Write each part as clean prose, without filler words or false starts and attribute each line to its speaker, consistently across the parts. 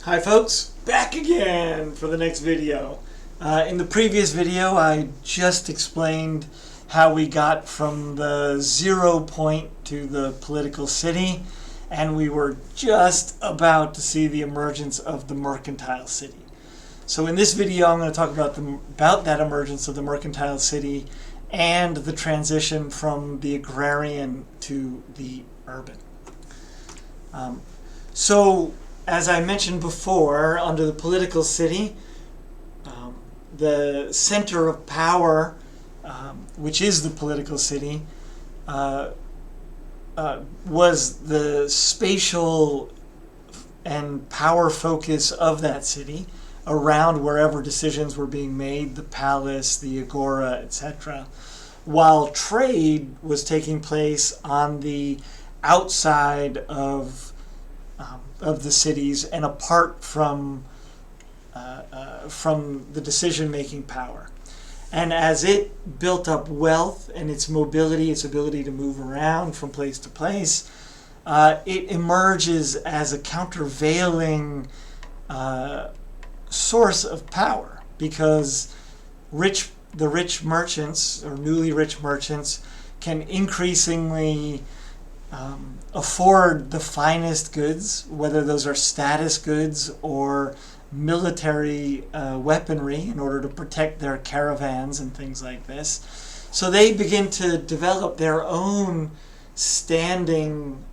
Speaker 1: Hi folks, back again for the next video. In the previous video I just explained how we got from the 0 point to the political city, and we were just about to see the emergence of the mercantile city. So in this video I'm going to talk about that emergence of the mercantile city and the transition from the agrarian to the urban. So as I mentioned before, under the political city, the center of power, which is the political city, was the spatial and power focus of that city around wherever decisions were being made, the palace, the agora, etc., while trade was taking place on the outside of the cities and apart from the decision-making power. And as it built up wealth and its mobility, its ability to move around from place to place, it emerges as a countervailing source of power, because the rich merchants or newly rich merchants can increasingly afford the finest goods, whether those are status goods or military weaponry in order to protect their caravans and things like this. So they begin to develop their own standing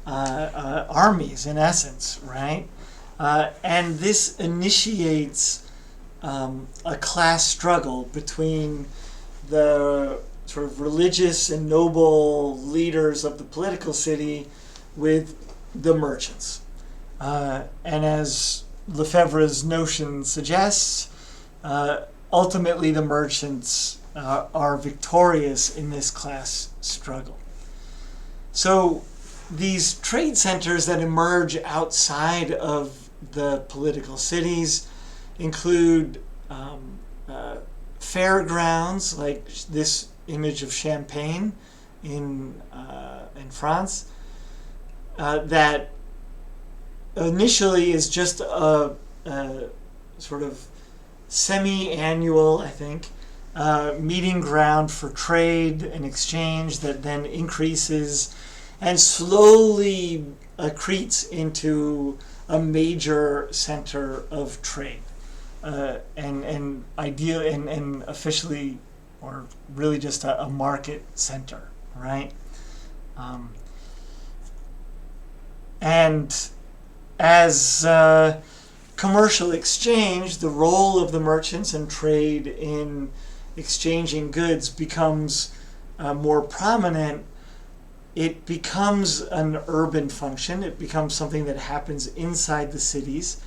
Speaker 1: armies, in essence, right? And this initiates a class struggle between the sort of religious and noble leaders of the political city with the merchants. And as Lefebvre's notion suggests, ultimately the merchants are victorious in this class struggle. So these trade centers that emerge outside of the political cities include fairgrounds, like this image of Champagne in France, that initially is just a sort of semi-annual, I think, meeting ground for trade and exchange that then increases and slowly accretes into a major center of trade, and ideal and officially, or really just a market center, right? And as commercial exchange, the role of the merchants and trade in exchanging goods becomes more prominent. It becomes an urban function. It becomes something that happens inside the cities,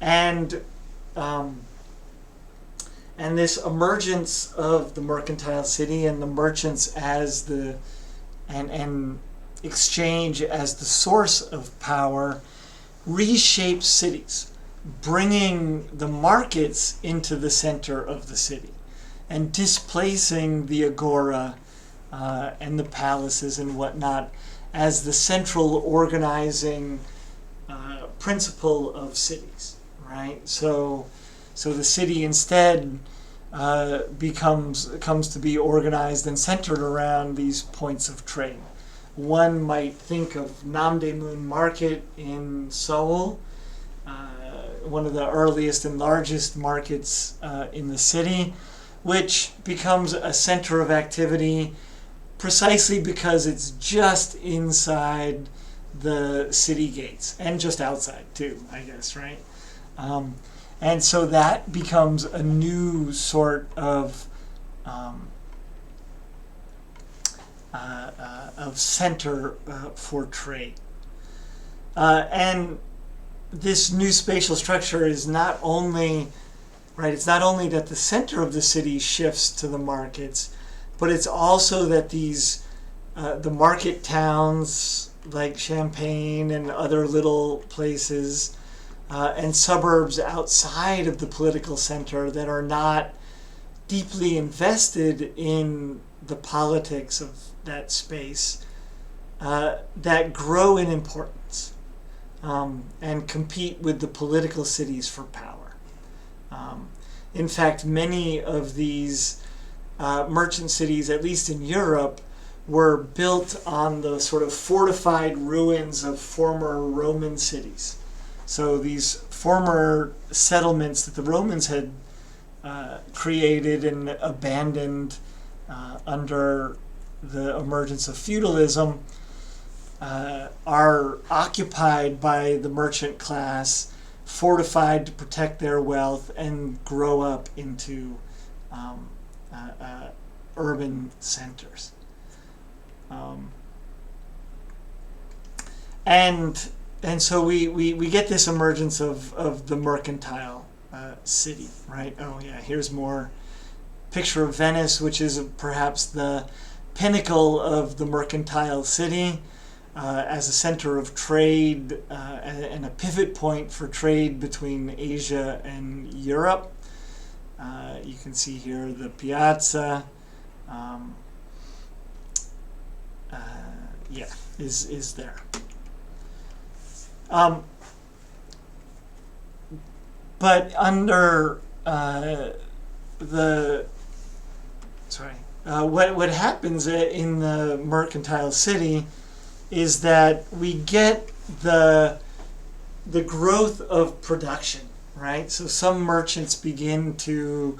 Speaker 1: and this emergence of the mercantile city and the merchants as and exchange as the source of power reshapes cities, bringing the markets into the center of the city and displacing the agora and the palaces and whatnot as the central organizing principle of cities, right? So the city instead comes to be organized and centered around these points of trade. One might think of Namdaemun Market in Seoul, one of the earliest and largest markets in the city, which becomes a center of activity precisely because it's just inside the city gates, and just outside too, I guess, right? And so that becomes a new sort of center for trade. And this new spatial structure is not only, right, it's not only that the center of the city shifts to the markets, but it's also that these, the market towns like Champagne and other little places and suburbs outside of the political center that are not deeply invested in the politics of that space, that grow in importance. and compete with the political cities for power. In fact, many of these merchant cities, at least in Europe, were built on the sort of fortified ruins of former Roman cities. So these former settlements that the Romans had created and abandoned under the emergence of feudalism are occupied by the merchant class, fortified to protect their wealth and grow up into urban centers. And so we get this emergence of the mercantile city, right? Oh yeah, here's more picture of Venice, which is perhaps the pinnacle of the mercantile city as a center of trade and a pivot point for trade between Asia and Europe. You can see here the piazza. Is there. But under what happens in the mercantile city is that we get the growth of production, right? So some merchants begin to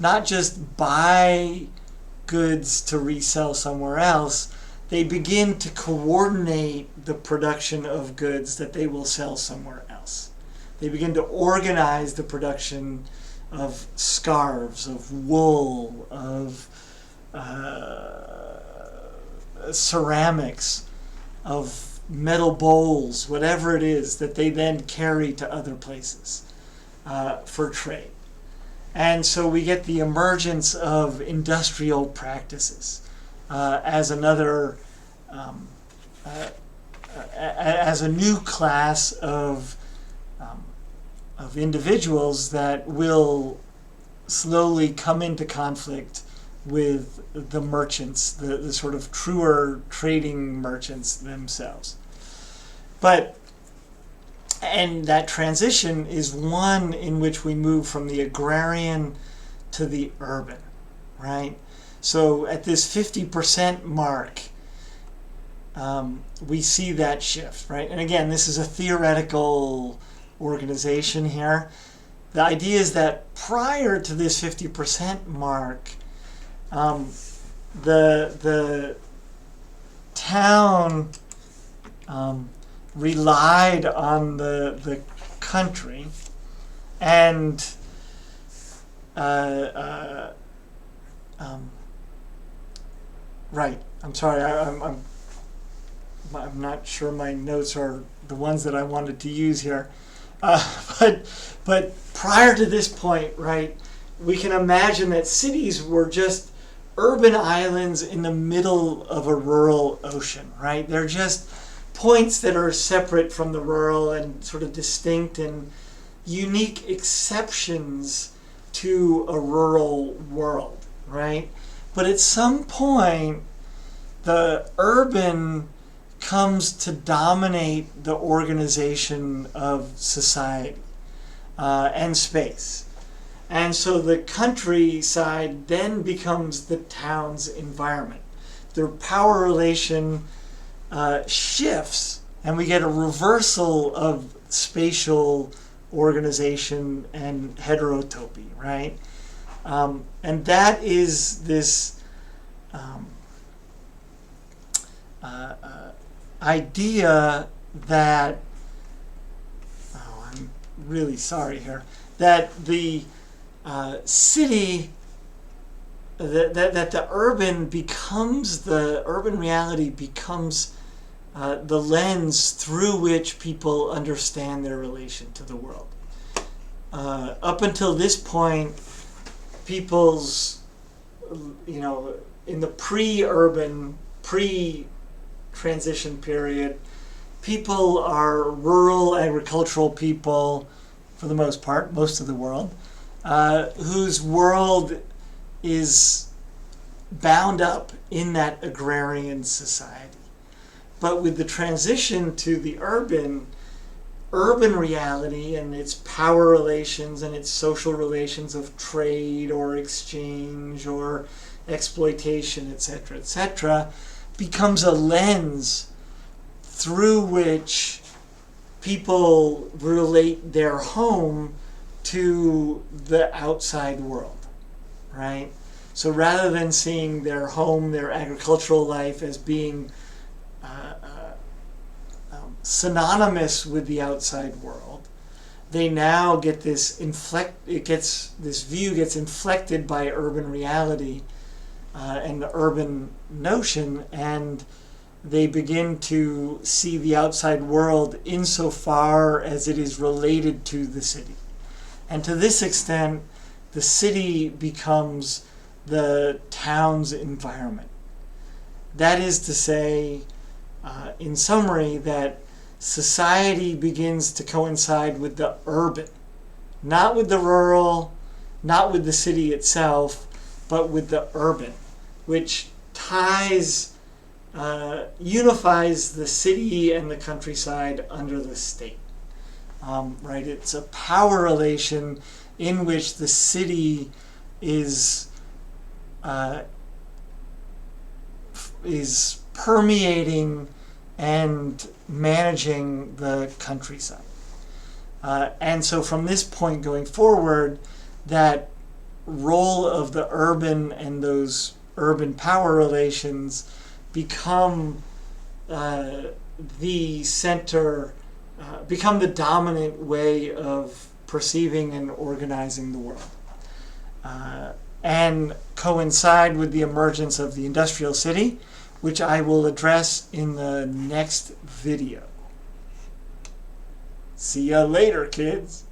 Speaker 1: not just buy goods to resell somewhere else, they begin to coordinate the production of goods that they will sell somewhere else. They begin to organize the production of scarves, of wool, of ceramics, of metal bowls, whatever it is that they then carry to other places for trade. And so we get the emergence of industrial practices as another, as a new class of individuals that will slowly come into conflict with the merchants, the sort of truer trading merchants themselves. And that transition is one in which we move from the agrarian to the urban, right? So at this 50% mark, we see that shift, right? And again, this is a theoretical organization here. The idea is that prior to this 50% mark, the town relied on the country, and right. I'm sorry. I'm not sure my notes are the ones that I wanted to use here, but prior to this point, right, we can imagine that cities were just urban islands in the middle of a rural ocean, right? They're just points that are separate from the rural and sort of distinct and unique exceptions to a rural world, right? But at some point, the urban comes to dominate the organization of society and space. And so the countryside then becomes the town's environment. Their power relation shifts, and we get a reversal of spatial organization and heterotopy, right? And that is this idea that, I'm really sorry here, that the city, that the urban reality becomes the lens through which people understand their relation to the world. Up until this point, people's, in the pre-urban, pre-transition period, people are rural agricultural people, for the most part, most of the world, whose world is bound up in that agrarian society. But with the transition to the urban, urban reality and its power relations and its social relations of trade or exchange or exploitation, etc., etc., becomes a lens through which people relate their home to the outside world, right? So rather than seeing their home, their agricultural life as being synonymous with the outside world, they now get this view gets inflected by urban reality and the urban notion, and they begin to see the outside world insofar as it is related to the city. And to this extent, the city becomes the town's environment. That is to say, in summary, that society begins to coincide with the urban, not with the rural, not with the city itself, but with the urban, which unifies the city and the countryside under the state. Right? It's a power relation in which the city is permeating and managing the countryside. And so from this point going forward, that role of the urban and those urban power relations become the center, become the dominant way of perceiving and organizing the world. And coincide with the emergence of the industrial city, which I will address in the next video. See ya later, kids.